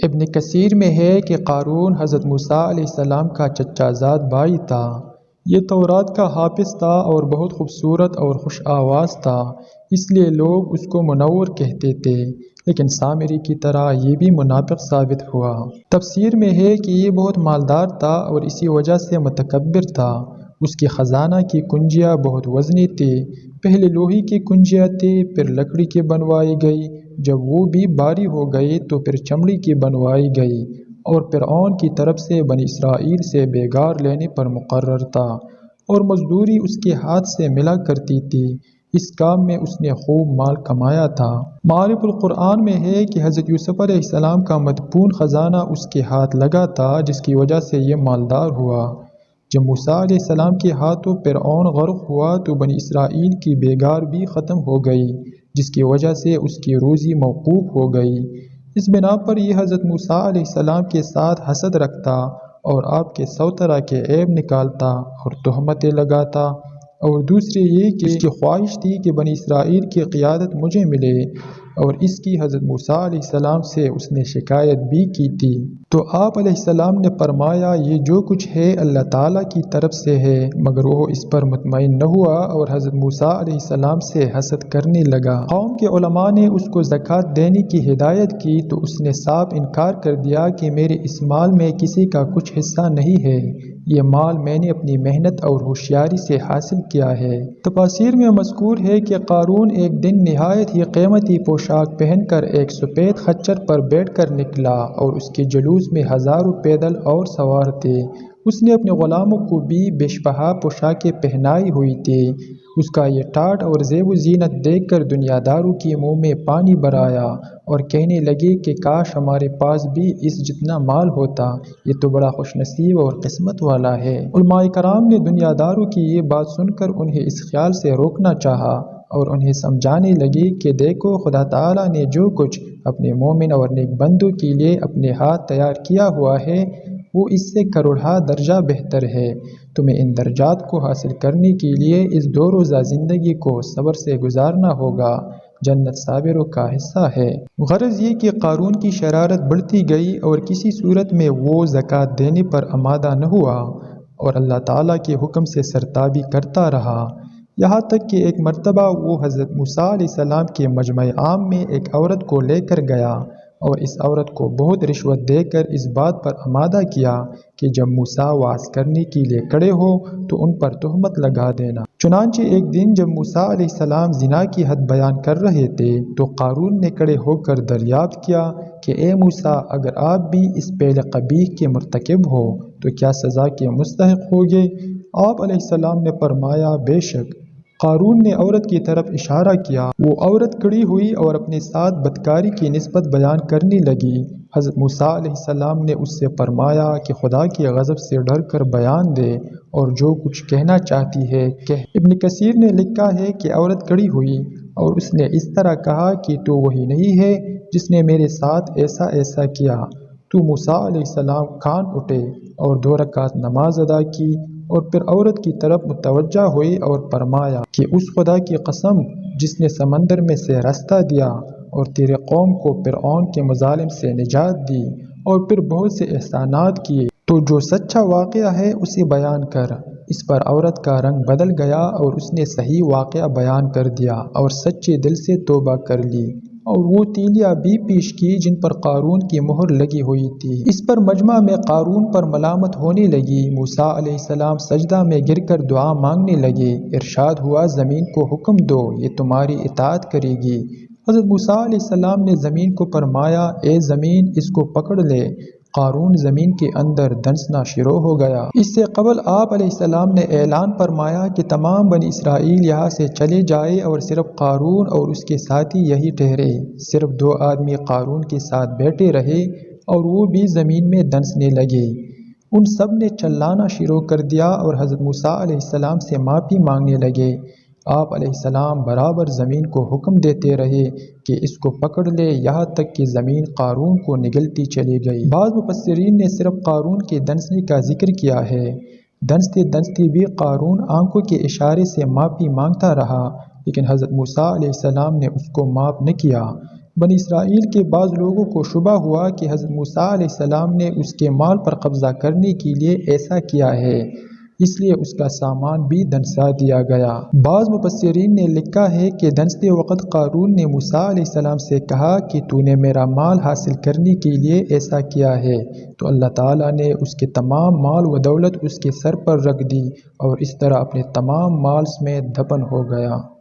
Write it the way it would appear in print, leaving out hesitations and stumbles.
ابن کثیر میں ہے کہ قارون حضرت موسیٰ علیہ السلام کا چچا زاد بھائی تھا۔ یہ تورات کا حافظ تھا اور بہت خوبصورت اور خوش آواز تھا، اس لیے لوگ اس کو منور کہتے تھے، لیکن سامری کی طرح یہ بھی منافق ثابت ہوا۔ تفسیر میں ہے کہ یہ بہت مالدار تھا اور اسی وجہ سے متکبر تھا۔ اس کی خزانہ کی کنجیاں بہت وزنی تھی، پہلے لوہے کی کنجیاں تھی، پھر لکڑی کی بنوائی گئی، جب وہ بھی بھاری ہو گئی تو پھر چمڑی کی بنوائی گئی، اور فرعون کی طرف سے بنی اسرائیل سے بیگار لینے پر مقرر تھا، اور مزدوری اس کے ہاتھ سے ملا کرتی تھی، اس کام میں اس نے خوب مال کمایا تھا۔ معارف القرآن میں ہے کہ حضرت یوسف علیہ السلام کا مدفون خزانہ اس کے ہاتھ لگا تھا، جس کی وجہ سے یہ مالدار ہوا۔ جب موسیٰ علیہ السلام کے ہاتھوں فرعون غرق ہوا تو بنی اسرائیل کی بیگار بھی ختم ہو گئی، جس کی وجہ سے اس کی روزی موقوف ہو گئی۔ اس بنا پر یہ حضرت موسیٰ علیہ السلام کے ساتھ حسد رکھتا اور آپ کے 100 طرح کے عیب نکالتا اور تہمتیں لگاتا، اور دوسری یہ کہ اس کی خواہش تھی کہ بنی اسرائیل کی قیادت مجھے ملے، اور اس کی حضرت موسیٰ علیہ السلام سے اس نے شکایت بھی کی تھی۔ تو آپ علیہ السلام نے فرمایا یہ جو کچھ ہے اللہ تعالیٰ کی طرف سے ہے، مگر وہ اس پر مطمئن نہ ہوا اور حضرت موسیٰ علیہ السلام سے حسد کرنے لگا۔ قوم کے علماء نے اس کو زکوٰۃ دینے کی ہدایت کی تو اس نے صاف انکار کر دیا کہ میرے اس مال میں کسی کا کچھ حصہ نہیں ہے، یہ مال میں نے اپنی محنت اور ہوشیاری سے حاصل کیا ہے۔ تفاسیر میں مذکور ہے کہ قارون ایک دن نہایت ہی قیمتی پوشاک پہن کر ایک سفید خچر پر بیٹھ کر نکلا اور اس کے جلوس میں ہزاروں پیدل اور سوار تھے۔ اس نے اپنے غلاموں کو بھی بیش بہا پوشاکیں پہنائی ہوئی تھی۔ اس کا یہ ٹاٹ اور زیب و زینت دیکھ کر دنیا داروں کے منہ میں پانی بھر آیا اور کہنے لگے کہ کاش ہمارے پاس بھی اس جتنا مال ہوتا، یہ تو بڑا خوش نصیب اور قسمت والا ہے۔ علماء کرام نے دنیا داروں کی یہ بات سن کر انہیں اس خیال سے روکنا چاہا اور انہیں سمجھانے لگے کہ دیکھو خدا تعالیٰ نے جو کچھ اپنے مومن اور نیک بندوں کے لیے اپنے ہاتھ تیار کیا ہوا ہے وہ اس سے کروڑہا درجہ بہتر ہے۔ تمہیں ان درجات کو حاصل کرنے کے لیے اس 2 روزہ زندگی کو صبر سے گزارنا ہوگا، جنت صابروں کا حصہ ہے۔ غرض یہ کہ قارون کی شرارت بڑھتی گئی اور کسی صورت میں وہ زکوٰۃ دینے پر آمادہ نہ ہوا اور اللہ تعالیٰ کے حکم سے سرتابی کرتا رہا، یہاں تک کہ ایک مرتبہ وہ حضرت موسیٰ علیہ السلام کے مجمع عام میں ایک عورت کو لے کر گیا اور اس عورت کو بہت رشوت دے کر اس بات پر آمادہ کیا کہ جب موسیٰ وعظ کرنے کے لیے کھڑے ہو تو ان پر تہمت لگا دینا۔ چنانچہ ایک دن جب موسیٰ علیہ السلام زنا کی حد بیان کر رہے تھے تو قارون نے کھڑے ہو کر دریافت کیا کہ اے موسیٰ، اگر آپ بھی اس فعل قبیح کے مرتکب ہو تو کیا سزا کے مستحق ہوگے؟ آپ علیہ السلام نے فرمایا بے شک۔ قارون نے عورت کی طرف اشارہ کیا، وہ عورت کھڑی ہوئی اور اپنے ساتھ بدکاری کی نسبت بیان کرنے لگی۔ حضرت موسیٰ علیہ السلام نے اس سے فرمایا کہ خدا کے غضب سے ڈر کر بیان دے اور جو کچھ کہنا چاہتی ہے کہہ۔ ابن کثیر نے لکھا ہے کہ عورت کھڑی ہوئی اور اس نے اس طرح کہا کہ تو وہی نہیں ہے جس نے میرے ساتھ ایسا ایسا کیا۔ تو موسیٰ علیہ السلام کھان اٹھے اور 2 رکعت نماز ادا کی اور پھر عورت کی طرف متوجہ ہوئی اور فرمایا کہ اس خدا کی قسم جس نے سمندر میں سے راستہ دیا اور تیرے قوم کو فرعون کے مظالم سے نجات دی اور پھر بہت سے احسانات کیے، تو جو سچا واقعہ ہے اسے بیان کر۔ اس پر عورت کا رنگ بدل گیا اور اس نے صحیح واقعہ بیان کر دیا اور سچے دل سے توبہ کر لی اور وہ تیلیاں بھی پیش کی جن پر قارون کی مہر لگی ہوئی تھی۔ اس پر مجمع میں قارون پر ملامت ہونے لگی۔ موسیٰ علیہ السلام سجدہ میں گر کر دعا مانگنے لگے۔ ارشاد ہوا زمین کو حکم دو، یہ تمہاری اطاعت کرے گی۔ حضرت موسیٰ علیہ السلام نے زمین کو فرمایا اے زمین اس کو پکڑ لے۔ قارون زمین کے اندر دنسنا شروع ہو گیا۔ اس سے قبل آپ علیہ السلام نے اعلان فرمایا کہ تمام بنی اسرائیل یہاں سے چلے جائے اور صرف قارون اور اس کے ساتھی یہی ٹھہرے۔ صرف 2 آدمی قارون کے ساتھ بیٹھے رہے اور وہ بھی زمین میں دنسنے لگے۔ ان سب نے چلانا شروع کر دیا اور حضرت موسیٰ علیہ السلام سے معافی مانگنے لگے۔ آپ علیہ السلام برابر زمین کو حکم دیتے رہے کہ اس کو پکڑ لے، یہاں تک کہ زمین قارون کو نگلتی چلی گئی۔ بعض مفسرین نے صرف قارون کے دنسنے کا ذکر کیا ہے۔ دنستے دنستے بھی قارون آنکھوں کے اشارے سے معافی مانگتا رہا، لیکن حضرت موسیٰ علیہ السلام نے اس کو معاف نہ کیا۔ بنی اسرائیل کے بعض لوگوں کو شبہ ہوا کہ حضرت موسیٰ علیہ السلام نے اس کے مال پر قبضہ کرنے کے لیے ایسا کیا ہے، اس لیے اس کا سامان بھی دھنسا دیا گیا۔ بعض مفسرین نے لکھا ہے کہ دھنستے وقت قارون نے موسیٰ علیہ السلام سے کہا کہ تو نے میرا مال حاصل کرنے کے لیے ایسا کیا ہے، تو اللہ تعالیٰ نے اس کے تمام مال و دولت اس کے سر پر رکھ دی اور اس طرح اپنے تمام مال سمیت دفن ہو گیا۔